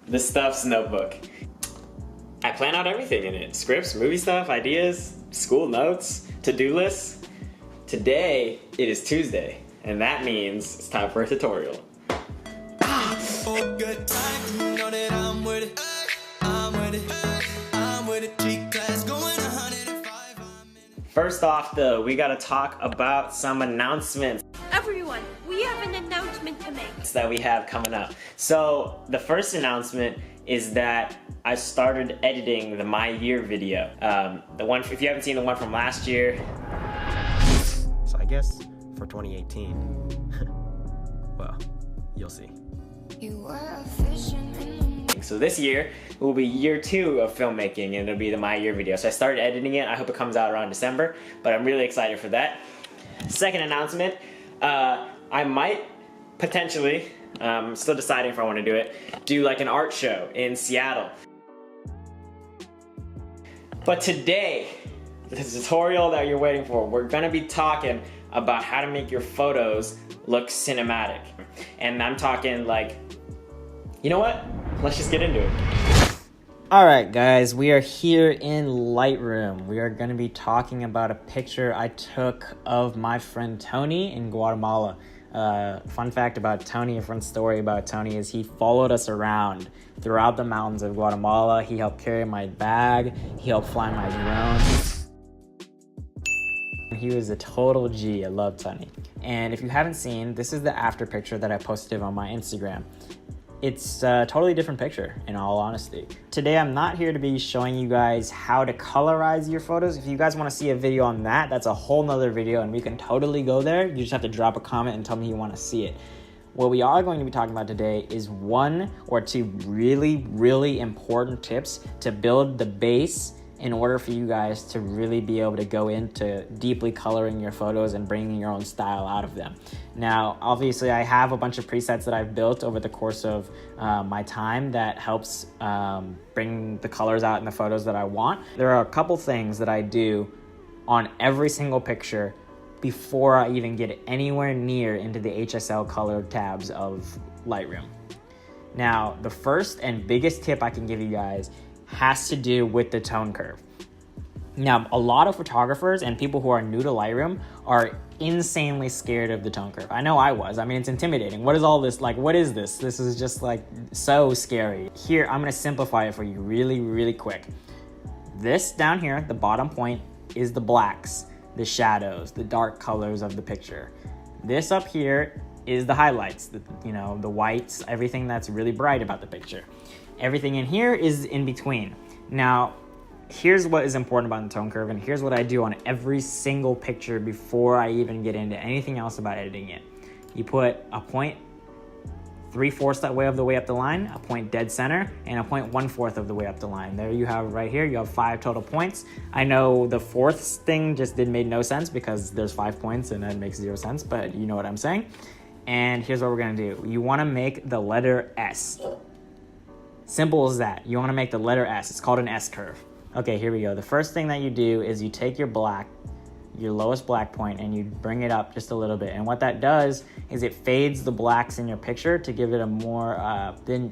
The Stuff's notebook. I plan out everything in it. Scripts, movie stuff, ideas, school notes, to-do lists. Today, it is Tuesday, and that means it's time for a tutorial. First off though, we gotta talk about some announcements. Everyone, we have an announcement to make That we have coming up. So the first announcement is that I started editing the My Year video. The one, if you haven't seen the one from last year. So I guess for 2018, well, you'll see. You were a vision in the... So this year will be year 2 of filmmaking, and it'll be the My Year video. So I started editing it. I hope it comes out around December, but I'm really excited for that. Second announcement, I might potentially, still deciding if I want to do it, do like an art show in Seattle. But today, the tutorial that you're waiting for, we're gonna be talking about how to make your photos look cinematic. And I'm talking like, you know what? Let's just get into it. Alright guys, we are here in Lightroom. We are going to be talking about a picture I took of my friend Tony in Guatemala. Fun fact about Tony, a fun story about Tony is he followed us around throughout the mountains of Guatemala. He helped carry my bag, he helped fly my drone. He was a total G. I love Tony. And if you haven't seen, this is the after picture that I posted on my Instagram. It's a totally different picture, in all honesty. Today, I'm not here to be showing you guys how to colorize your photos. If you guys want to see a video on that, that's a whole nother video, and we can totally go there. You just have to drop a comment and tell me you want to see it. What we are going to be talking about today is 1 or 2 really, really important tips to build the base in order for you guys to really be able to go into deeply coloring your photos and bringing your own style out of them. Now, obviously, I have a bunch of presets that I've built over the course of my time that helps bring the colors out in the photos that I want. There are a couple things that I do on every single picture before I even get anywhere near into the HSL color tabs of Lightroom. Now, the first and biggest tip I can give you guys has to do with the tone curve. Now, a lot of photographers and people who are new to Lightroom are insanely scared of the tone curve. I know I was. I mean, it's intimidating. What is all this? Like, what is this? This is just like so scary. Here, I'm gonna simplify it for you really, really quick. This down here, the bottom point, is the blacks, the shadows, the dark colors of the picture. This up here is the highlights, the whites, everything that's really bright about the picture. Everything in here is in between. Now, here's what is important about the tone curve, and here's what I do on every single picture before I even get into anything else about editing it. You put a point 3/4 that way of the way up the line, a point dead center, and a point 1/4 of the way up the line. There you have right here, you have 5 total points. I know the 4th thing just made no sense because there's 5 points and that makes 0 sense, but you know what I'm saying. And here's what we're gonna do. You wanna make the letter S. Simple as that. You want to make the letter S. It's called an S curve. Okay, here we go. The first thing that you do is you take your black, your lowest black point, and you bring it up just a little bit. And what that does is it fades the blacks in your picture to give it a more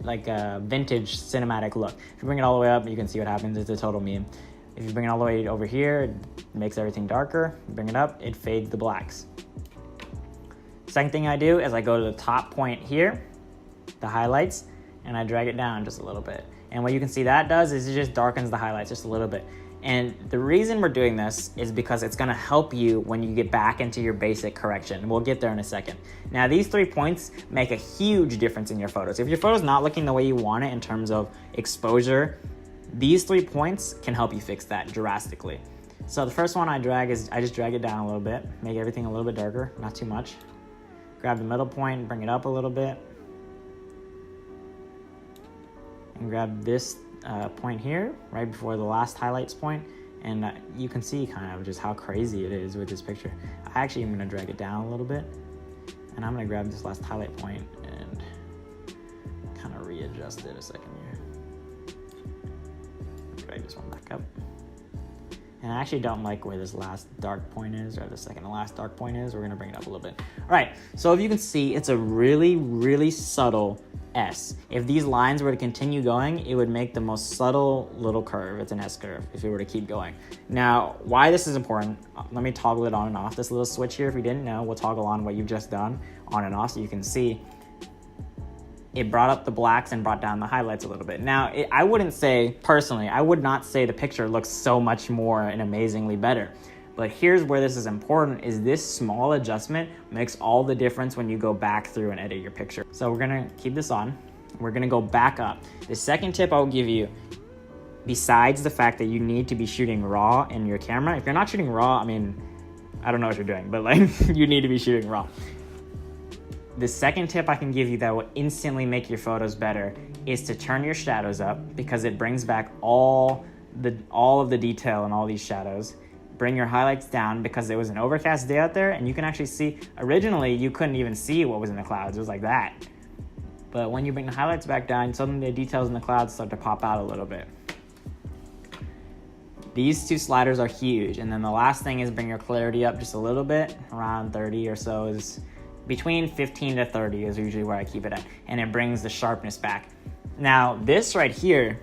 like a vintage cinematic look. If you bring it all the way up, you can see what happens. It's a total meme. If you bring it all the way over here, it makes everything darker. You bring it up, it fades the blacks. Second thing I do is I go to the top point here, the highlights, and I drag it down just a little bit. And what you can see that does is it just darkens the highlights just a little bit. And the reason we're doing this is because it's gonna help you when you get back into your basic correction. And we'll get there in a second. Now, these 3 points make a huge difference in your photos. If your photo's not looking the way you want it in terms of exposure, these 3 points can help you fix that drastically. So the first one I drag is, I just drag it down a little bit, make everything a little bit darker, not too much. Grab the middle point, bring it up a little bit. And grab this point here, right before the last highlights point, and you can see kind of just how crazy it is with this picture. I actually am gonna drag it down a little bit, and I'm gonna grab this last highlight point and kind of readjust it a second here. Drag this one back up. And I actually don't like where this last dark point is, or the second to last dark point is. We're gonna bring it up a little bit. All right, so if you can see, it's a really, really subtle S. If these lines were to continue going, it would make the most subtle little curve. It's an S curve if it were to keep going. Now, why this is important, let me toggle it on and off. This little switch here, if you didn't know, will toggle on what you've just done on and off so you can see. It brought up the blacks and brought down the highlights a little bit. Now, I wouldn't say, personally, I would not say the picture looks so much more and amazingly better. But here's where this is important, is this small adjustment makes all the difference when you go back through and edit your picture. So we're gonna keep this on. We're gonna go back up. The second tip I'll give you, besides the fact that you need to be shooting raw in your camera, if you're not shooting raw, I mean, I don't know what you're doing, but like you need to be shooting raw. The second tip I can give you that will instantly make your photos better is to turn your shadows up, because it brings back all of the detail in all these shadows. Bring your highlights down, because it was an overcast day out there and you can actually see, originally you couldn't even see what was in the clouds, it was like that. But when you bring the highlights back down, suddenly the details in the clouds start to pop out a little bit. These two sliders are huge. And then the last thing is bring your clarity up just a little bit, around 30 or so, is between 15 to 30 is usually where I keep it at. And it brings the sharpness back. Now this right here,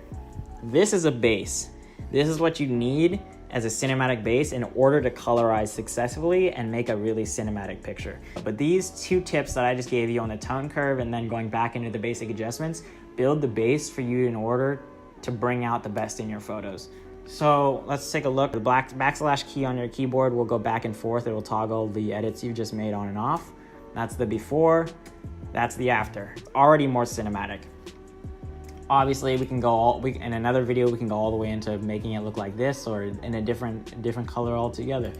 this is a base. This is what you need as a cinematic base in order to colorize successfully and make a really cinematic picture. But these two tips that I just gave you on the tone curve and then going back into the basic adjustments, build the base for you in order to bring out the best in your photos. So let's take a look. The backslash key on your keyboard will go back and forth. It will toggle the edits you've just made on and off. That's the before, that's the after. It's already more cinematic. Obviously, we can go in another video, we can go all the way into making it look like this or in a different color altogether.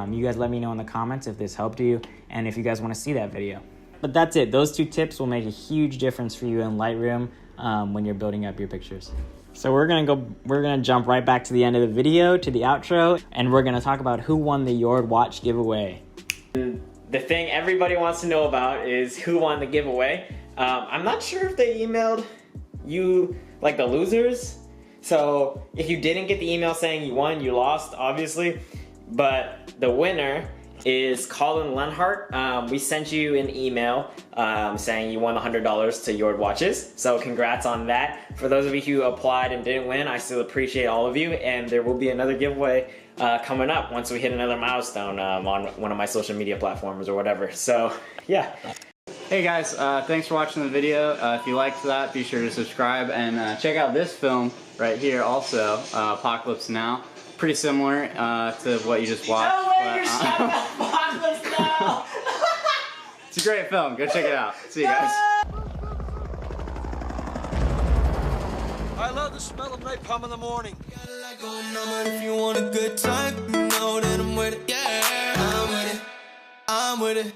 You guys let me know in the comments if this helped you and if you guys want to see that video. But that's it. Those two tips will make a huge difference for you in Lightroom when you're building up your pictures. So we're gonna jump right back to the end of the video, to the outro, and we're gonna talk about who won the Jord Watch giveaway. The thing everybody wants to know about is who won the giveaway. I'm not sure if they emailed you, like the losers. So if you didn't get the email saying you won, you lost, obviously. But the winner is Colin Lenhart. We sent you an email saying you won $100 to Jord Watches. So congrats on that. For those of you who applied and didn't win, I still appreciate all of you. And there will be another giveaway coming up once we hit another milestone on one of my social media platforms or whatever. So yeah. Hey guys, thanks for watching the video. If you liked that, be sure to subscribe and check out this film right here also, Apocalypse Now. Pretty similar to what you just watched. No way, you're shouting Apocalypse Now! It's a great film, go check it out. See you guys. I love the smell of napalm in the morning. If you want a good time, you know that I'm with it. Yeah, I'm with it. I'm with it.